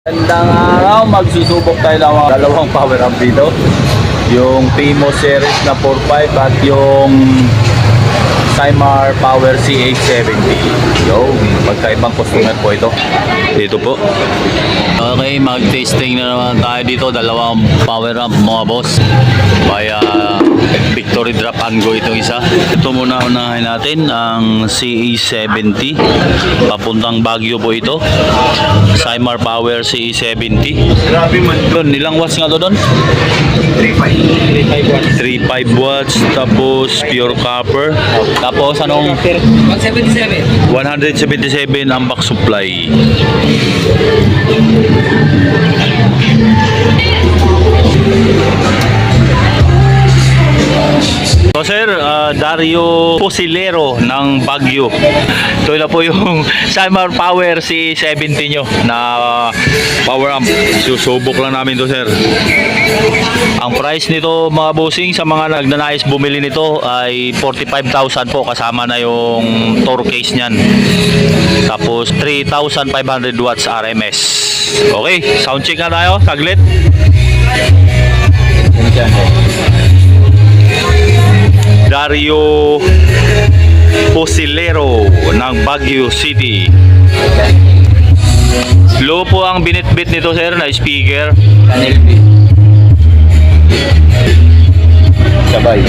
Gandang araw, magsusubok tayo ng mga dalawang power amp dito. Yung Pimo series na 4.5 at yung Cymar Power C870. Yo, magkaibang customer po ito. Dito po. Okay, mag-tasting na naman tayo dito. Dalawang power amp mga boss. Via Victory Drop and Go itong isa. Ito muna unahin natin ang CE70. Papuntang Baguio po ito. Cymar Power CE70. Grabe man. Doon, ilang watts nga to doon? 3.5 watts. Tapos pure copper. Tapos anong? 177. 177 ang back supply. So sir, Dario Posilero ng Baguio. Ito na po yung Cymar Power C70 nyo na power amp. Susubok lang namin to sir. Ang price nito mga bossing sa mga nagnanais bumili nito ay 45,000 po, kasama na yung tour case nyan. Tapos 3,500 watts RMS. Okay, sound check na tayo, saglit. Dario Posilero ng Baguio City. Low po ang binitbit nito sir na speaker. Sabay.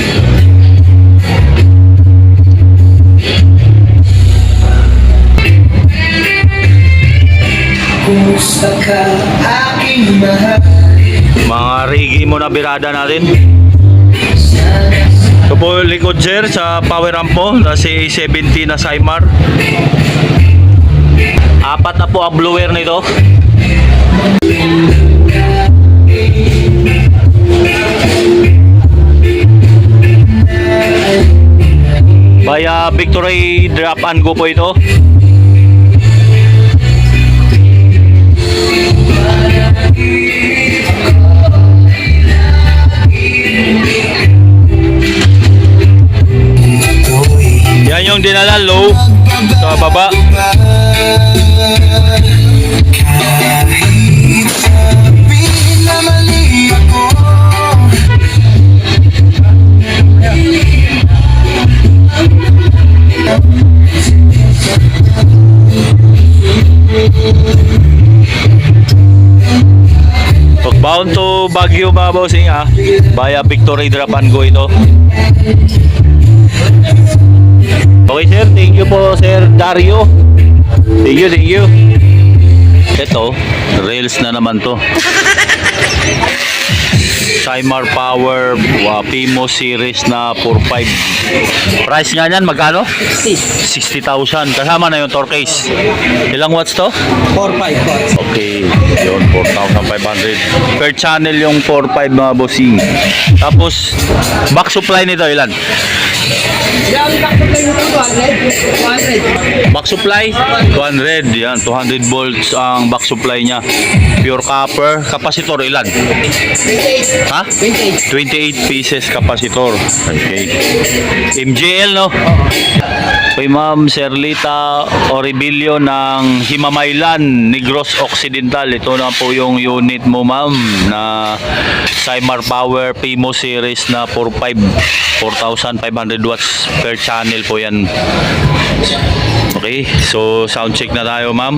Kumusta ka aking mahal? Mga rigi mo na birada natin. Ito po likod sir sa power amp mo na C70 na Cymar. Apat na po ang blower nito. Via Victory Drop and Go po ito. Yan yung dinala low sa baba. Pagbound to Baguio mga bossing via Victory Drop and Go ito. Okay sir, thank you po sir Dario. Thank you. Ito, rails na naman to. Cymar Power Pimo series na 4.5. Price nga niyan magkano? 60,000. Kasama na yung tour case. Ilang watts to? 4.5 watts. Okay, yun 4,500 per channel yung 4.5 mga bossing. Tapos back supply nito ilan? Yung back supply nito 200. Back supply 200, yan 200 volts ang back supply niya. Pure copper. Capacitor ilan? 28. Ha? 28 pieces capacitor. Okay. MJL no? Kay Ma'am Serlita Oribilio ng Himamaylan, Negros Occidental. Ito na po yung unit mo ma'am na Cymar Power Pimo series na 4.5 4,500 watts per channel po yan. Okay, so sound check na tayo ma'am.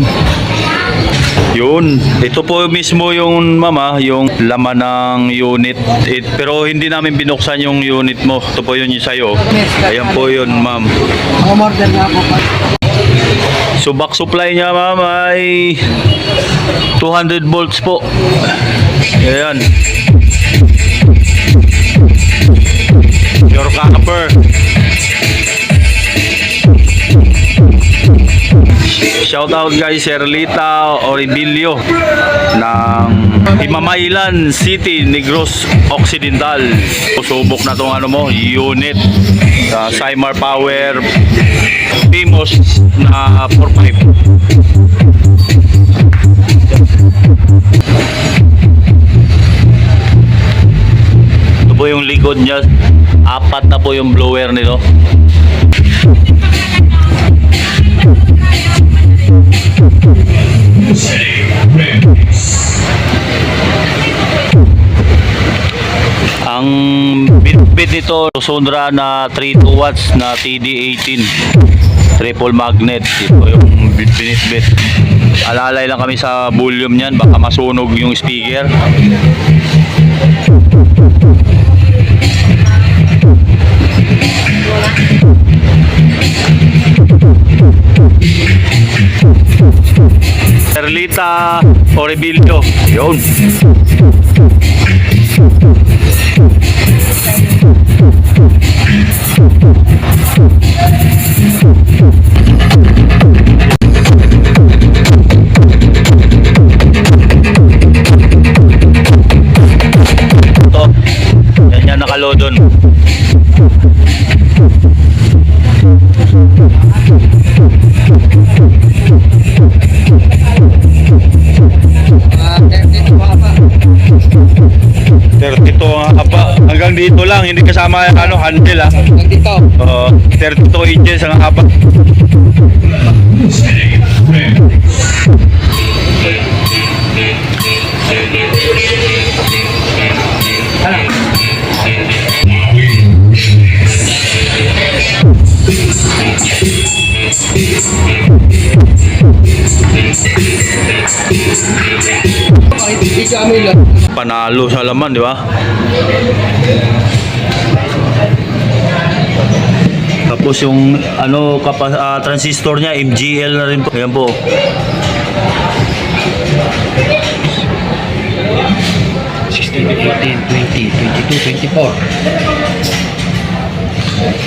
Yun, ito po mismo yung mama, yung laman ng unit. Pero hindi namin binuksan yung unit mo. Ito po yun yung sa'yo. Ayan po yun ma'am. Ang order nga po. So back supply niya ma'am ay 200 volts po. Ayan. Pure copper. Shout out guys, Serlita Oribilio ng Himamaylan City, Negros Occidental. Subok na tong ano mo, unit sa Cymar Power Pimos na 4.5. Ito po yung likod niya. Apat na po yung blower nito. City Mix. binitbit nito, Sundra na 32 watts na TD18 triple magnet. Ito yung binitbit. Alalay lang kami sa volume niyan, baka masunog yung speaker. Serlita Oribilio. Yun. Ito. Yan nakalodon. Ah, 32 pa. 32 ang haba. Hanggang dito lang, hindi kasama ano, handle ah. Nandito. 32 inches ang haba. Hindi kami lang. Panalo sa laman, di ba? Tapos yung ano transistor niya MGL na rin po. Ayan po.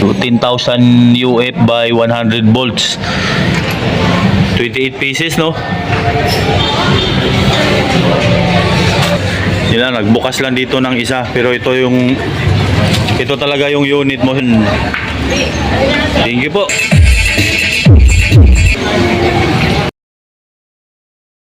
So, 10,000 UF by 100 volts. 28 pieces, no? Yun lang, nagbukas lang dito ng isa. Pero ito talaga yung unit mo. Thank you po.